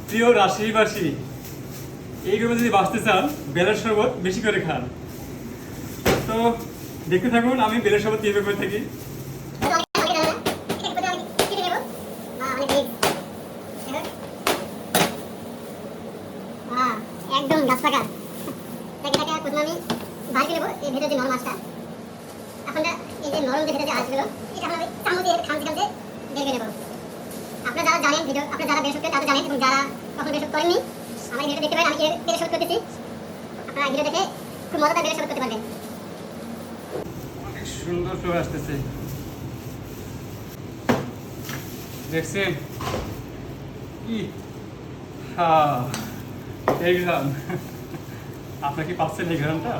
প্রিয় রাজশাহীবাসী, এই গরমে যদি বাঁচতে চান বেলের শরবত বেশি করে খান। তো দেখতে থাকুন আমি বেলের শরবত কীভাবে করে থাকি। একদম গাছ পাকা প্রথমে আমি বার করে নেবো এই ভেতরে যে নরম মাছটা। এখন এই যে নরম যে ভেতরে যে আঁশগুলো এটা আমরা চামচে খামতে খামতে বের করে নেবো। আপনারা যারা জানেন ভিডিও, আপনারা যারা বের করতে তারা জানেন, এবং যারা কখন বের করেননি আমার ভিডিও দেখতে পারেন, আমি বের শোধ করতেছি। আপনারা ভিডিও দেখে খুব মজাদার বের শোধ করতে পারবেন। অনেক সুন্দর ফ্লেভার আসতেছে, দেখছেন কি? এই ঘ্রাণ আপনার কি পাচ্ছেন? এই ঘ্রাণটা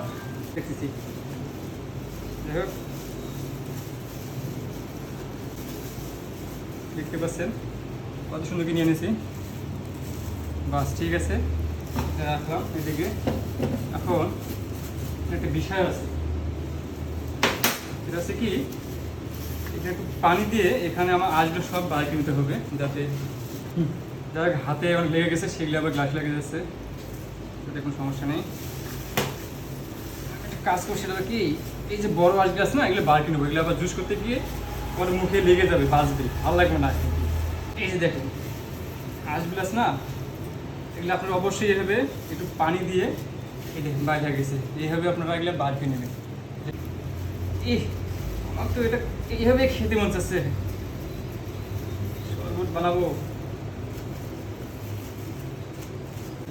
দেখতেছি। যাই হোক, দেখতে পাচ্ছেন কত সুন্দর কি নিয়ে এনেছি। বাস ঠিক আছে, রাখলাম এদিকে। এখন একটা বিষয় আছে, এটা হচ্ছে কি, এটা একটু পানি দিয়ে এখানে আমার আঁশগুলো সব বাড়ি নিতে হবে, যাতে যারা হাতে অনেক লেগে গেছে সেগুলো আবার গ্লাস লেগে যাচ্ছে, যাতে কোনো সমস্যা নেই। কাজ করছি সেটা কি, এই যে বড় আঁশ গাছ না, এগুলো বাড়ি নেবো, এগুলো আবার জুস করতে গিয়ে আমার মুখে লেগে যাবে, বাঁচবে, ভালো লাগবে না। এই যে দেখেন আঁশ গ্লাস না, এগুলো আপনারা অবশ্যই এভাবে একটু পানি দিয়ে এই দেখেন বাইরে গেছে, এইভাবে আপনারা এগুলো বার করে নেবেন। আমার তো এটা এইভাবে খেতে মন চাচ্ছে, শরবত বানাবো।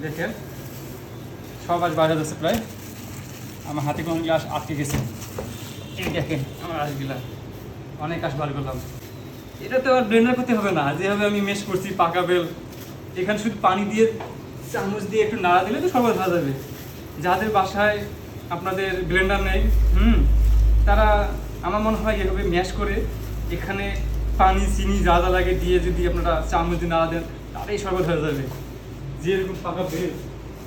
দেখেন সব আঁশ বাইরে যাচ্ছে প্রায়, আমার হাতে কোনো গ্লাস আটকে গেছে। এই দেখেন আমার আঁশগুলা, অনেক আঁশ বার করলাম। এটা তো আর ব্লেন্ডার করতে হবে না, যেভাবে আমি মেশ করছি পাকা বেল, এখানে শুধু পানি দিয়ে চামচ দিয়ে একটু নাড়া দিলে তো শরবত হয়ে যাবে। যাদের বাসায় আপনাদের ব্লেন্ডার নেই, তারা আমার মনে হয় এভাবে ম্যাশ করে এখানে পানি চিনি যা যা লাগে দিয়ে যদি আপনারা চামচ দিয়ে নাড়া দেন, তাহলেই শরবত হয়ে যাবে। যেরকম পাকা বেল,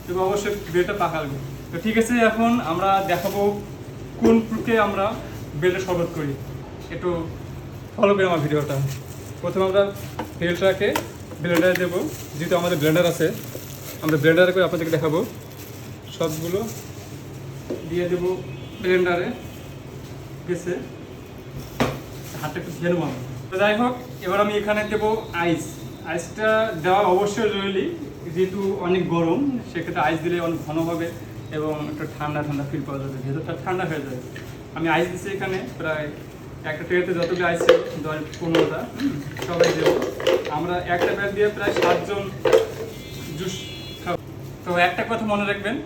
তবে অবশ্যই বেলটা পাকা লাগবে। তো ঠিক আছে, এখন আমরা দেখাবো কোন ফ্রুটে আমরা বেলের শরবত করি। একটু ফলো করি আমার ভিডিওটা। প্রথমে আমরা বেলটাকে ব্লেন্ডারে দেবো, যেহেতু আমাদের ব্লেন্ডার আছে আমরা ব্লেন্ডারে করে আপনাদেরকে দেখাবো। সবগুলো দিয়ে দেবো ব্লেন্ডারে, গেছে হাতটা একটু ধেয়ে নেবো। তো যাই হোক, এবার আমি এখানে দেবো আইস। আইসটা দেওয়া অবশ্যই জরুরি, যেহেতু অনেক গরম, সেক্ষেত্রে আইস দিলে অনেক ঘন হবে এবং একটু ঠান্ডা ঠান্ডা ফিল পাওয়া যাবে, ভেতরটা ঠান্ডা হয়ে যাবে। আমি আইস দিচ্ছি এখানে প্রায় একটা ট্রেতে যতগুলো আইস ছিল 10-15টা, সবাই দেবো। আমরা একটা ব্যাগ দিয়ে প্রায় 7 জন জুস খাবো। তো একটা কথা মনে রাখবেন,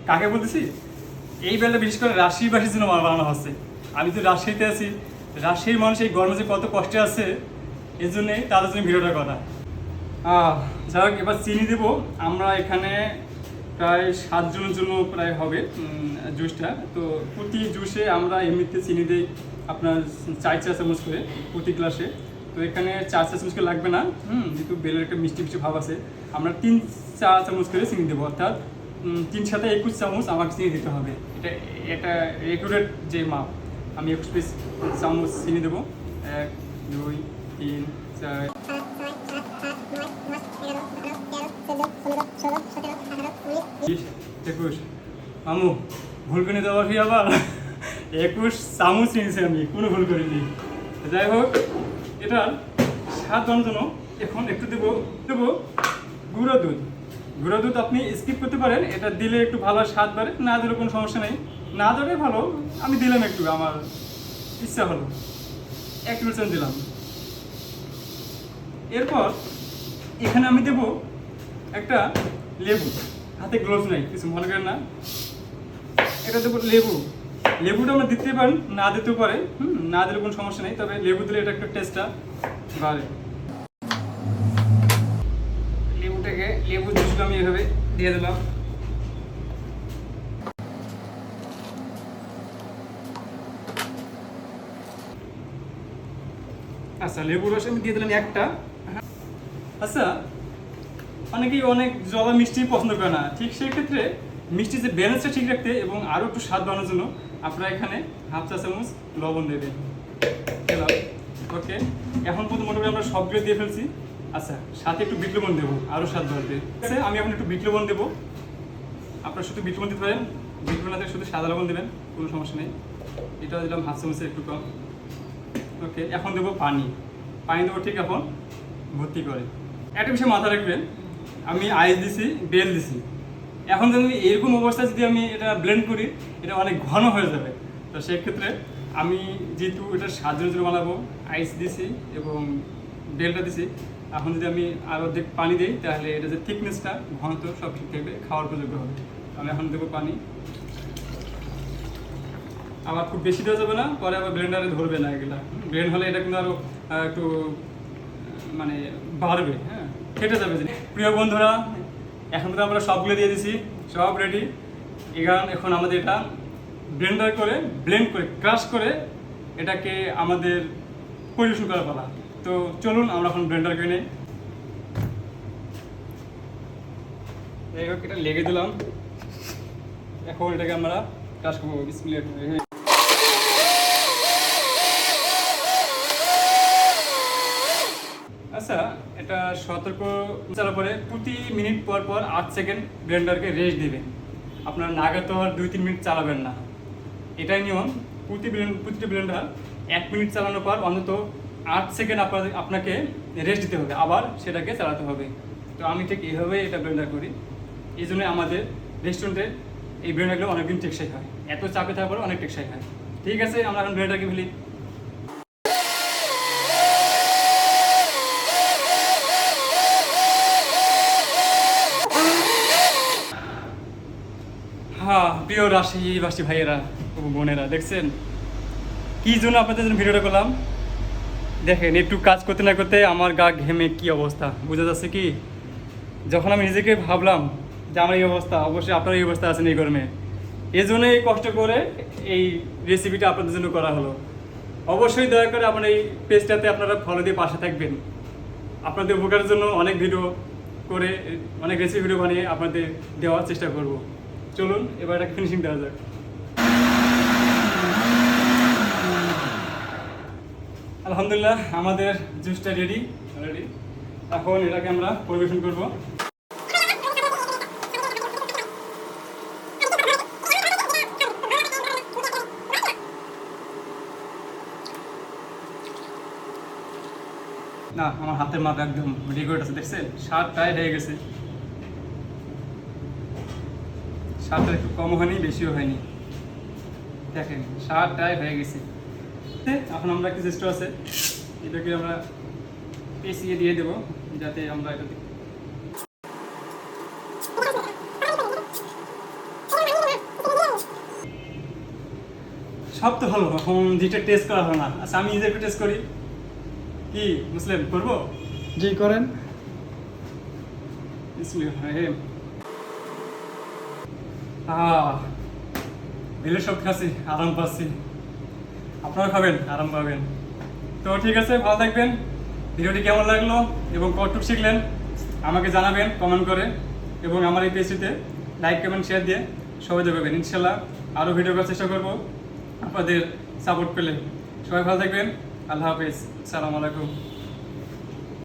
কাকে বলতেছি, এই বেলটা বিশেষ করে রাজশাহীবাসীর জন্য বানানো হচ্ছে। আমি তো রাজশাহীতে আছি, রাজশাহীর মানুষ এই গরমে যে কত কষ্টে আছে, এই জন্যই তাদের জন্য ভিডিওটা করা। যাই হোক, এবার চিনি দেবো আমরা এখানে প্রায় 7 জনের জন্য প্রায় হবে জুসটা। তো প্রতি জুসে আমরা এমনিতে চিনি দিই আপনার 4 চা চামচ করে প্রতি গ্লাসে। তো এখানে 4 চা চামচ করে লাগবে না, যেহেতু বেলের একটা মিষ্টি মিষ্টি ভাব আছে, আমরা 3 চা চামচ করে চিনি দেবো, অর্থাৎ 3 সাথে 21 চামচ আমাকে চিনি দিতে হবে। এটা একুরেট যে মাপ। আমি 21 চামচ চিনি দেবো। 1, 2, 3, 4, 21। মামু ভুল করে দেওয়া কি আবার 21 চামচ নিয়েছি আমি, কোনো ভুল করিনি। যাই হোক, এটার স্বাদ বানানোর জন্য এখন একটু দেবো গুঁড়ো দুধ। গুঁড়ো দুধ আপনি স্কিপ করতে পারেন, এটা দিলে একটু ভালো স্বাদ বাড়ে, না দিলে কোনো সমস্যা নেই, না দিলে ভালো। আমি দিলাম একটু, আমার ইচ্ছা হলো 1% দিলাম। এরপর এখানে আমি দেবো একটা লেবু, হাতে গ্লোভস নেই, কিছু মনে করেন না। এটা দেবো লেবু। লেবুটা আমরা দিতে পারেন, না দিতেও পারে, না দিলে কোনো সমস্যা নেই, তবে লেবু দিলে এটা একটা টেস্টটা বাড়ে। লেবু জুসটা আমি এভাবে দিয়ে দিলাম। আচ্ছা, লেবু রস আমি দিয়ে দিলাম একটা। আচ্ছা, অনেকেই অনেক জলা মিষ্টি পছন্দ করে না, ঠিক সেই ক্ষেত্রে মিষ্টি যে ব্যালেন্সটা ঠিক রাখতে এবং আরও একটু স্বাদ বানানোর জন্য আপনারা এখানে 1/2 চা চামচ লবণ দেবেন। ওকে, এখন পর্যন্ত মোটামুটি আমরা সবগুলো দিয়ে ফেলছি। আচ্ছা, সাথে একটু বিট লবণ দেবো, আরও স্বাদ বাড়বে। ঠিক আছে, আমি এখন একটু বিট লবণ দেবো। আপনারা শুধু বিট লবণ দিতে পারেন, বিট লবণ না দিয়ে শুধু সাদা লবণ দেবেন, কোনো সমস্যা নেই। এটা দিলাম হাফ চামচের একটু কম। ওকে, এখন দেবো পানি। পানি দেবো ঠিক এখন ভর্তি করে। একটা বিষয় মাথা রাখবেন, আমি আইস দিছি, বেল দিছি। এখন যদি এরকম অবস্থায় যদি আমি এটা ব্লেন্ড করি, এটা অনেক ঘন হয়ে যাবে। তো সেক্ষেত্রে আমি যেহেতু এটা স্বাদের জন্য বানাবো, আইস দিছি এবং বেলটা দিছি, এখন যদি আমি আর অর্ধেক পানি দিই, তাহলে এটা যে থিকনেসটা, ঘনত্ব সব ঠিক থাকবে, খাওয়ার উপযোগ্য হবে। আমি এখন দেবো পানি। আবার খুব বেশি দেওয়া যাবে না, পরে আবার ব্লেন্ডারে ধরবে না এগুলা। ব্লেন্ড হলে এটা কিন্তু আরও একটু মানে বাড়বে, হ্যাঁ, ফেটে যাবে। প্রিয় বন্ধুরা, এখন তো আমরা সবগুলো দিয়ে দিছি, সব রেডি। এখন আমাদের এটা ব্লেন্ড করে ক্রাশ করে এটাকে আমাদের পরিবেশন করার পালা। তো চলুন আমরা এখন ব্লেন্ডার করে নিই। যাই হোক, এটা লেগে দিলাম। এখন এটাকে আমরা ক্রাশ করবো। বিসমিল্লাহ। আচ্ছা, এটা সতর্ক চালার পরে প্রতি মিনিট পর 8 সেকেন্ড ব্লেন্ডারকে রেস্ট দেবেন। আপনার নাগাদ আর 2-3 মিনিট চালাবেন না, এটাই নিয়ম। প্রতিটি ব্লেন্ডার 1 মিনিট চালানোর পর অন্তত 8 সেকেন্ড আপনাকে রেস্ট দিতে হবে, আবার সেটাকে চালাতে হবে। তো আমি ঠিক এইভাবেই এটা ব্লেন্ডার করি। এই জন্য আমাদের রেস্টুরেন্টে এই ব্লেন্ডারগুলো অনেকদিন টেকসই হয়, এত চাপে থাকার পরে অনেক টেকসই হয়। ঠিক আছে, আমরা এখন ব্লেন্ডারকে ফেলি। হ্যাঁ, প্রিয় রাশিবাসী ভাইয়েরা ও বোনেরা, দেখছেন কি জন্য আপনাদের জন্য ভিডিওটা করলাম। দেখেন, একটু কাজ করতে না করতে আমার গা ঘেমে কি অবস্থা বোঝা যাচ্ছে কি। যখন আমি নিজেকে ভাবলাম যে আমার এই অবস্থা, অবশ্যই আপনার এই অবস্থা আছেন এই গরমে, এই জন্যই কষ্ট করে এই রেসিপিটা আপনাদের জন্য করা হলো। অবশ্যই দয়া করে আমার এই পেজটাতে আপনারা ফলো দিয়ে পাশে থাকবেন। আপনাদের উপকারের জন্য অনেক ভিডিও করে, অনেক রেসিপি ভিডিও বানিয়ে আপনাদের দেওয়ার চেষ্টা করব। চলুন এবার এটাকে ফিনিশিং দেওয়া যাক। আলহামদুলিল্লাহ, আমাদের জুসটা রেডি অলরেডি। এখন এটাকে আমরা পরিবেশন করব। না, আমার হাতের মাপ একদম রেকর্ড আছে, দেখছেন? স্বাদটাই হয়ে গেছে। স্বাদটা একটু কম হয়নি, বেশিও হয়নি। দেখেন, স্বাদটাই হয়ে গেছে। এখন আমরা একটু চেষ্টা আছে, এটাকে আমরা পেঁচিয়ে দিয়ে দেবো, যাতে আমরা এটা সব তো ভালো। এখন যেটা টেস্ট করা হলো না। আচ্ছা, আমি নিজে একটু টেস্ট করি। কি মুসলিম করবো? জি করেন। দিলে সব খাচ্ছি, আরাম পাচ্ছি। আপনারা খাবেন, আরাম পাবেন। তো ঠিক আছে, ভালো থাকবেন। ভিডিওটি কেমন লাগলো এবং কতটুকু শিখলেন আমাকে জানাবেন কমেন্ট করে, এবং আমার এই পেজটিতে লাইক কমেন্ট শেয়ার দিয়ে সহযোগ করবেন। ইনশাল্লাহ আরও ভিডিও করার চেষ্টা করবো আপনাদের সাপোর্ট পেলে। সবাই ভালো থাকবেন। আল্লাহ হাফেজ, আসসালামু আলাইকুম।